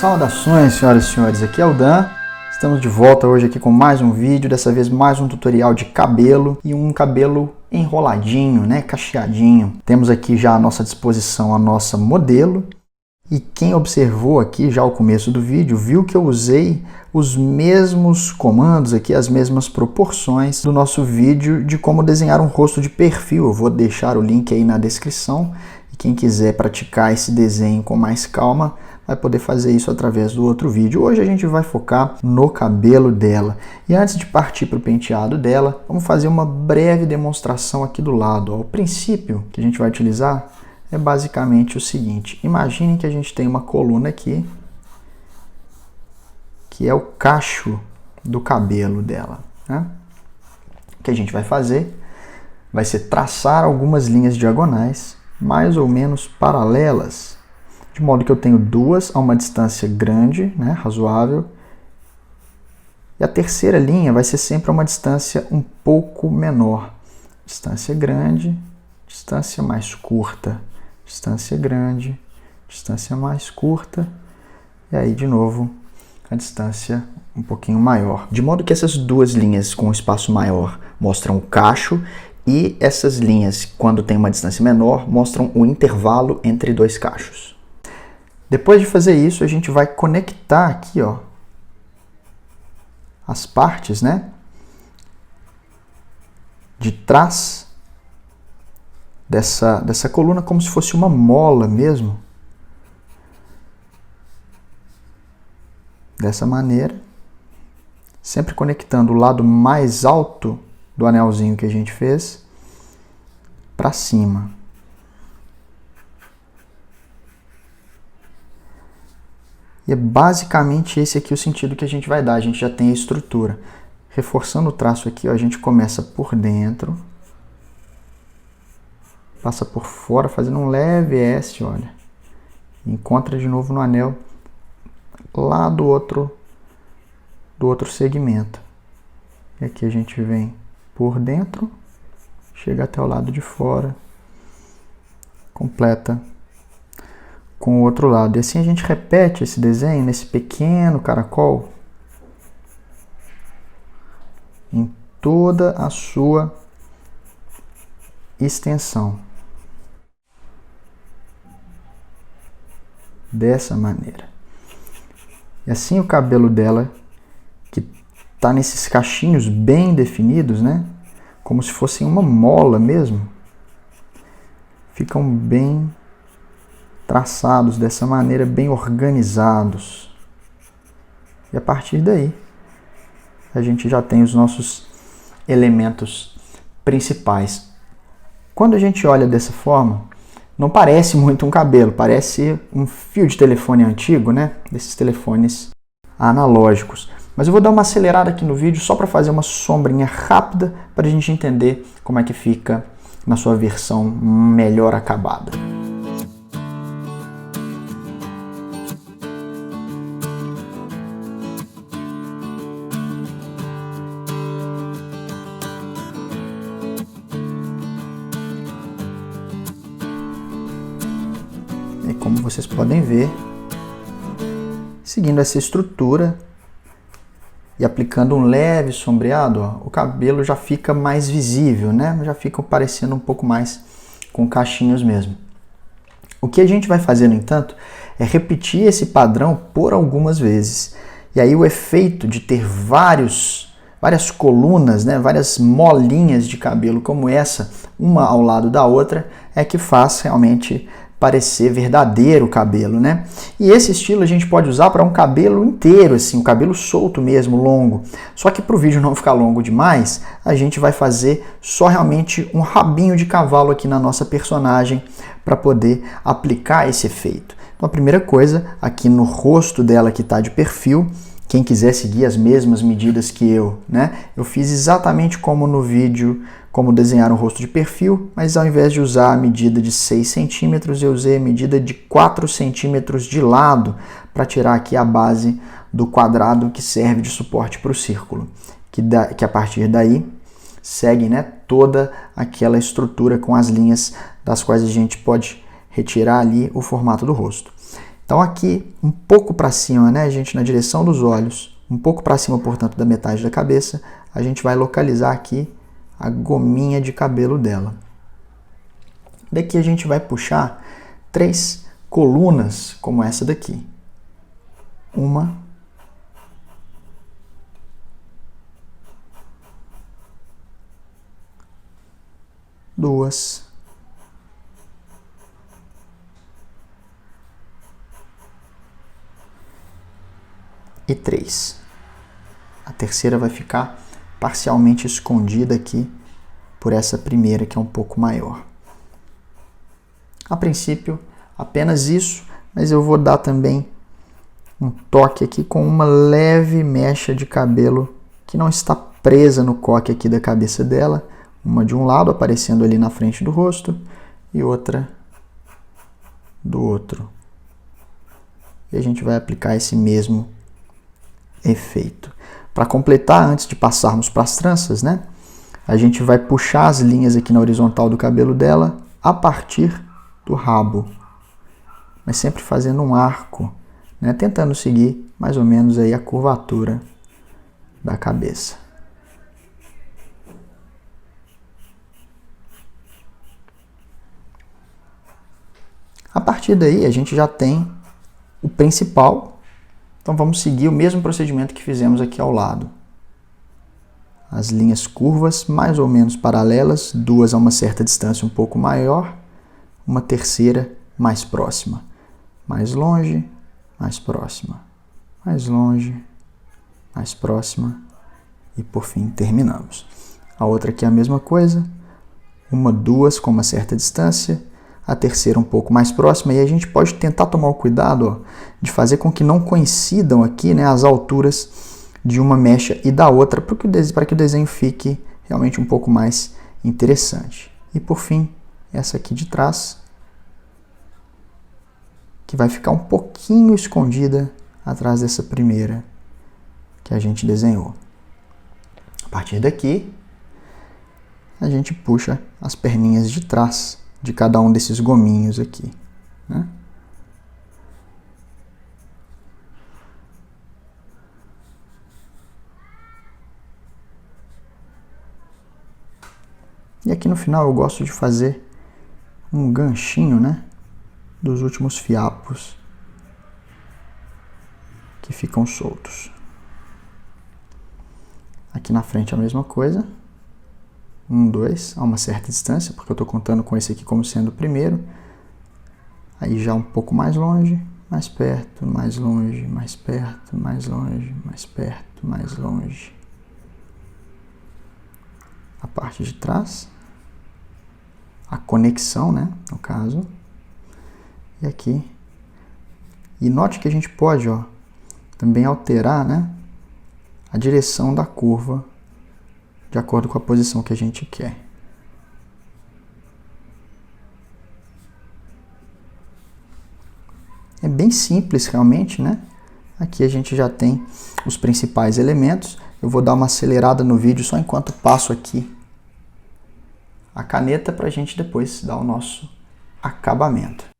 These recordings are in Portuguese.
Saudações, senhoras e senhores, aqui é o Dan. Estamos de volta hoje aqui com mais um vídeo, dessa vez mais um tutorial de cabelo e um cabelo enroladinho, né, cacheadinho. Temos aqui já à nossa disposição a nossa modelo e quem observou aqui já o começo do vídeo viu que eu usei os mesmos comandos aqui, as mesmas proporções do nosso vídeo de como desenhar um rosto de perfil. Eu vou deixar o link aí na descrição e quem quiser praticar esse desenho com mais calma vai poder fazer isso através do outro vídeo. Hoje a gente vai focar no cabelo dela. E antes de partir para o penteado dela, vamos fazer uma breve demonstração aqui do lado. O princípio que a gente vai utilizar é basicamente o seguinte. Imaginem que a gente tem uma coluna aqui, que é o cacho do cabelo dela, né? O que a gente vai fazer vai ser traçar algumas linhas diagonais, mais ou menos paralelas, de modo que eu tenho duas a uma distância grande, né, razoável, e a terceira linha vai ser sempre a uma distância um pouco menor. Distância grande, distância mais curta, distância grande, distância mais curta, e aí de novo a distância um pouquinho maior. De modo que essas duas linhas com espaço maior mostram o cacho, e essas linhas, quando tem uma distância menor, mostram o intervalo entre dois cachos. Depois de fazer isso, a gente vai conectar aqui, ó, as partes, né, de trás dessa coluna, como se fosse uma mola mesmo. Dessa maneira, sempre conectando o lado mais alto do anelzinho que a gente fez para cima. E é basicamente esse aqui o sentido que a gente vai dar. A gente já tem a estrutura. Reforçando o traço aqui, ó, a gente começa por dentro, passa por fora, fazendo um leve S, olha. Encontra de novo no anel lá do outro segmento. E aqui a gente vem por dentro, chega até o lado de fora, completa com o outro lado. E assim a gente repete esse desenho nesse pequeno caracol em toda a sua extensão. Dessa maneira. E assim o cabelo dela, que está nesses cachinhos bem definidos, né? Como se fossem uma mola mesmo, ficam bem traçados dessa maneira, bem organizados. E a partir daí, a gente já tem os nossos elementos principais. Quando a gente olha dessa forma, não parece muito um cabelo, parece um fio de telefone antigo, né? Desses telefones analógicos. Mas eu vou dar uma acelerada aqui no vídeo só para fazer uma sombrinha rápida para a gente entender como é que fica na sua versão melhor acabada. E como vocês podem ver, seguindo essa estrutura e aplicando um leve sombreado, ó, o cabelo já fica mais visível, né? Já fica parecendo um pouco mais com cachinhos mesmo. O que a gente vai fazer, no entanto, é repetir esse padrão por algumas vezes. E aí o efeito de ter várias colunas, né, várias molinhas de cabelo como essa, uma ao lado da outra, é que faz realmente parecer verdadeiro o cabelo, né? E esse estilo a gente pode usar para um cabelo inteiro, assim, um cabelo solto mesmo, longo. Só que para o vídeo não ficar longo demais, a gente vai fazer só realmente um rabinho de cavalo aqui na nossa personagem para poder aplicar esse efeito. Então a primeira coisa, aqui no rosto dela que está de perfil, quem quiser seguir as mesmas medidas que eu, né? Eu fiz exatamente como no vídeo, como desenhar um rosto de perfil, mas ao invés de usar a medida de 6 centímetros, eu usei a medida de 4 centímetros de lado para tirar aqui a base do quadrado que serve de suporte para o círculo, que a partir daí segue, né, toda aquela estrutura com as linhas das quais a gente pode retirar ali o formato do rosto. Então aqui, um pouco para cima, né, gente, na direção dos olhos, um pouco para cima, portanto, da metade da cabeça, a gente vai localizar aqui a gominha de cabelo dela. Daqui a gente vai puxar 3 colunas como essa daqui. 1, 2, 3. A terceira vai ficar parcialmente escondida aqui por essa primeira, que é um pouco maior. A princípio, apenas isso, mas eu vou dar também um toque aqui com uma leve mecha de cabelo que não está presa no coque aqui da cabeça dela, uma de um lado aparecendo ali na frente do rosto e outra do outro. E a gente vai aplicar esse mesmo efeito. Para completar, antes de passarmos para as tranças, né, a gente vai puxar as linhas aqui na horizontal do cabelo dela a partir do rabo, mas sempre fazendo um arco, né, tentando seguir mais ou menos aí a curvatura da cabeça. A partir daí a gente já tem o principal. Então vamos seguir o mesmo procedimento que fizemos aqui ao lado. As linhas curvas, mais ou menos paralelas, 2 a uma certa distância um pouco maior, uma terceira mais próxima. Mais longe, mais próxima. Mais longe, mais próxima. E por fim terminamos. A outra aqui é a mesma coisa. 1, 2 com uma certa distância. A terceira um pouco mais próxima, e a gente pode tentar tomar o cuidado, ó, de fazer com que não coincidam aqui, né, as alturas de uma mecha e da outra, para que o desenho fique realmente um pouco mais interessante. E por fim, essa aqui de trás, que vai ficar um pouquinho escondida atrás dessa primeira que a gente desenhou. A partir daqui, a gente puxa as perninhas de trás de cada um desses gominhos aqui, né? E aqui no final eu gosto de fazer um ganchinho, né, dos últimos fiapos que ficam soltos. Aqui na frente a mesma coisa. 1, 2, a uma certa distância, porque eu estou contando com esse aqui como sendo o primeiro. Aí já um pouco mais longe, mais perto, mais longe, mais perto, mais longe, mais perto, mais longe. A parte de trás, a conexão, né, no caso. E aqui. E note que a gente pode, ó, também alterar, né, a direção da curva de acordo com a posição que a gente quer. É bem simples realmente, né? Aqui a gente já tem os principais elementos. Eu vou dar uma acelerada no vídeo só enquanto passo aqui a caneta para a gente depois dar o nosso acabamento.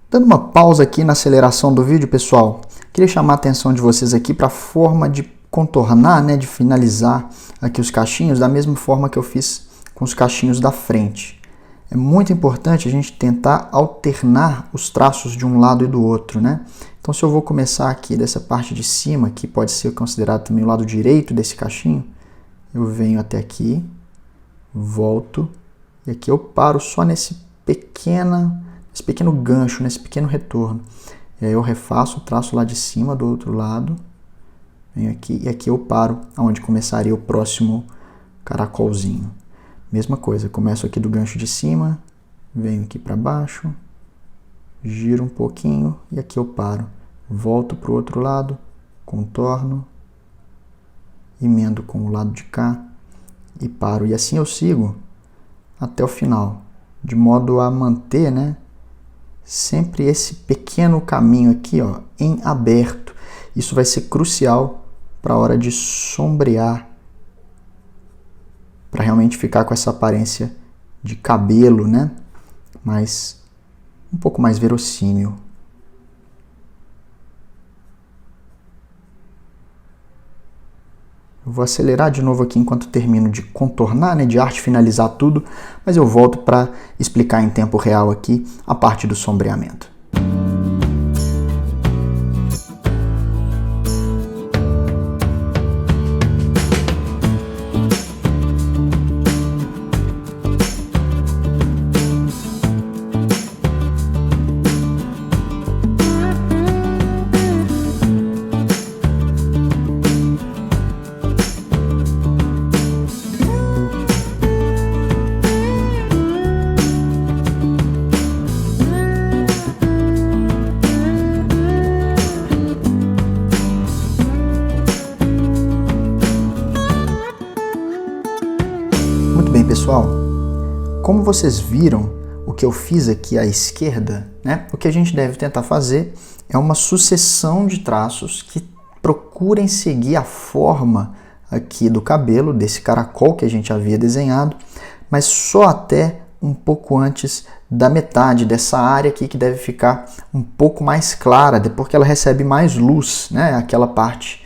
Dando uma pausa aqui na aceleração do vídeo, pessoal, queria chamar a atenção de vocês aqui para a forma de contornar, né, de finalizar aqui os cachinhos, da mesma forma que eu fiz com os cachinhos da frente. É muito importante a gente tentar alternar os traços de um lado e do outro, né? Então, se eu vou começar aqui dessa parte de cima, que pode ser considerado também o lado direito desse cachinho, eu venho até aqui, volto, e aqui eu paro só nesse pequeno gancho, nesse pequeno retorno. E aí eu refaço o traço lá de cima do outro lado, venho aqui e aqui eu paro onde começaria o próximo caracolzinho. Mesma coisa, começo aqui do gancho de cima, venho aqui para baixo, giro um pouquinho e aqui eu paro. Volto para o outro lado, contorno, emendo com o lado de cá e paro. E assim eu sigo até o final, de modo a manter, né, sempre esse pequeno caminho aqui, ó, em aberto. Isso vai ser crucial para a hora de sombrear, para realmente ficar com essa aparência de cabelo, né, mas um pouco mais verossímil. Eu vou acelerar de novo aqui enquanto termino de contornar, né, de arte finalizar tudo, mas eu volto para explicar em tempo real aqui a parte do sombreamento. Bem, pessoal, como vocês viram o que eu fiz aqui à esquerda, né? O que a gente deve tentar fazer é uma sucessão de traços que procurem seguir a forma aqui do cabelo, desse caracol que a gente havia desenhado, mas só até um pouco antes da metade dessa área aqui, que deve ficar um pouco mais clara, porque ela recebe mais luz, né? Aquela parte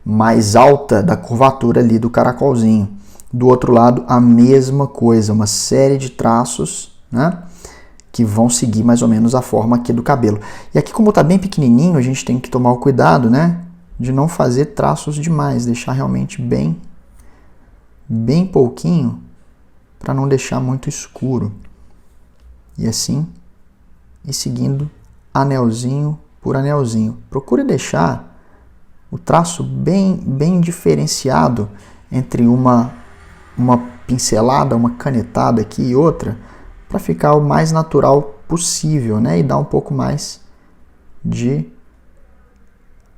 mais alta da curvatura ali do caracolzinho. Do outro lado, a mesma coisa, uma série de traços, né, que vão seguir mais ou menos a forma aqui do cabelo. E aqui, como está bem pequenininho, a gente tem que tomar o cuidado, né, de não fazer traços demais, deixar realmente bem pouquinho, para não deixar muito escuro. E assim, ir seguindo anelzinho por anelzinho. Procure deixar o traço bem diferenciado entre uma pincelada, uma canetada aqui e outra, para ficar o mais natural possível, né? E dar um pouco mais de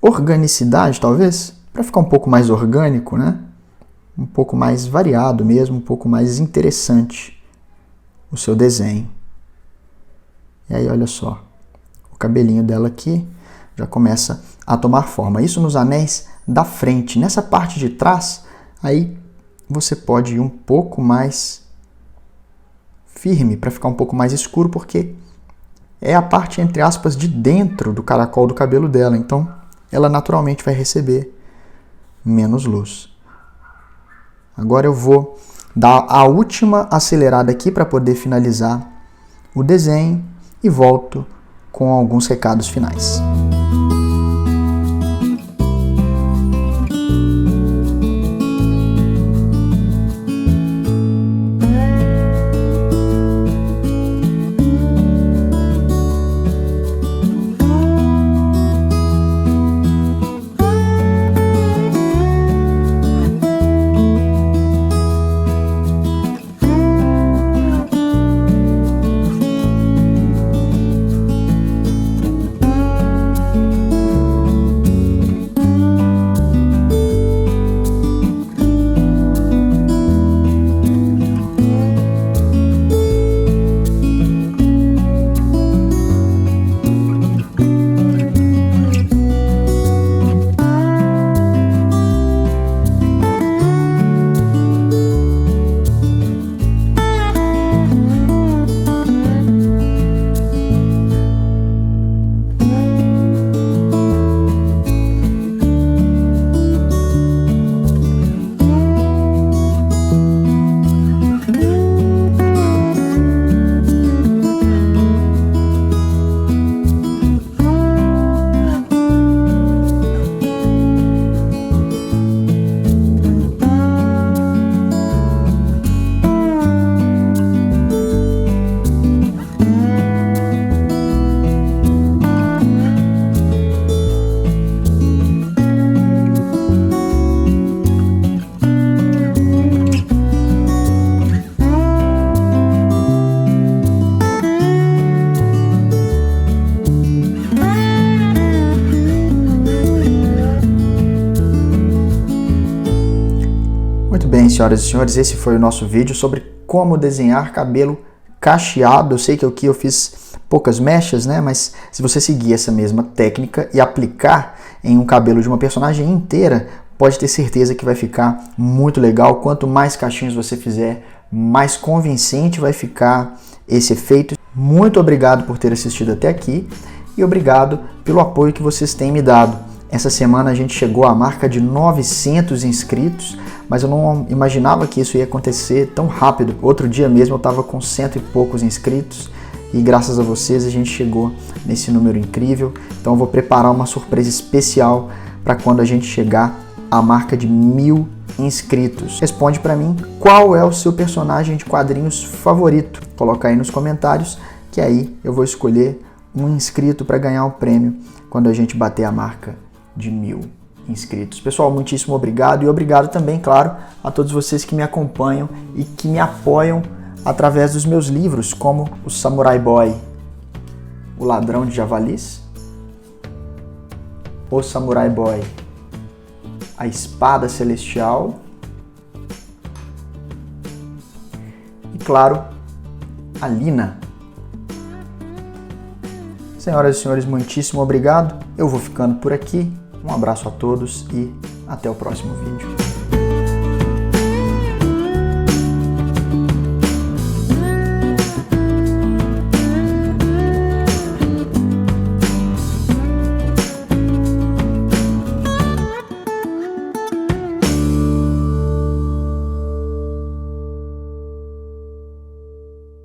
organicidade, talvez, para ficar um pouco mais orgânico, né? Um pouco mais variado mesmo, um pouco mais interessante o seu desenho. E aí, olha só, o cabelinho dela aqui já começa a tomar forma. Isso nos anéis da frente. Nessa parte de trás, aí você pode ir um pouco mais firme para ficar um pouco mais escuro, porque é a parte, entre aspas, de dentro do caracol do cabelo dela. Então, ela naturalmente vai receber menos luz. Agora eu vou dar a última acelerada aqui para poder finalizar o desenho e volto com alguns recados finais. Muito bem, senhoras e senhores, esse foi o nosso vídeo sobre como desenhar cabelo cacheado. Eu sei que aqui eu fiz poucas mechas, né? Mas se você seguir essa mesma técnica e aplicar em um cabelo de uma personagem inteira, pode ter certeza que vai ficar muito legal. Quanto mais cachinhos você fizer, mais convincente vai ficar esse efeito. Muito obrigado por ter assistido até aqui e obrigado pelo apoio que vocês têm me dado. Essa semana a gente chegou à marca de 900 inscritos, mas eu não imaginava que isso ia acontecer tão rápido. Outro dia mesmo eu estava com 100 e poucos inscritos e graças a vocês a gente chegou nesse número incrível. Então eu vou preparar uma surpresa especial para quando a gente chegar à marca de 1000 inscritos. Responde para mim qual é o seu personagem de quadrinhos favorito. Coloca aí nos comentários que aí eu vou escolher um inscrito para ganhar o prêmio quando a gente bater a marca de 1000 inscritos. Pessoal, muitíssimo obrigado e obrigado também, claro, a todos vocês que me acompanham e que me apoiam através dos meus livros, como o Samurai Boy, o Ladrão de Javalis, o Samurai Boy, a Espada Celestial e, claro, a Lina. Senhoras e senhores, muitíssimo obrigado. Eu vou ficando por aqui. Um abraço a todos e até o próximo vídeo.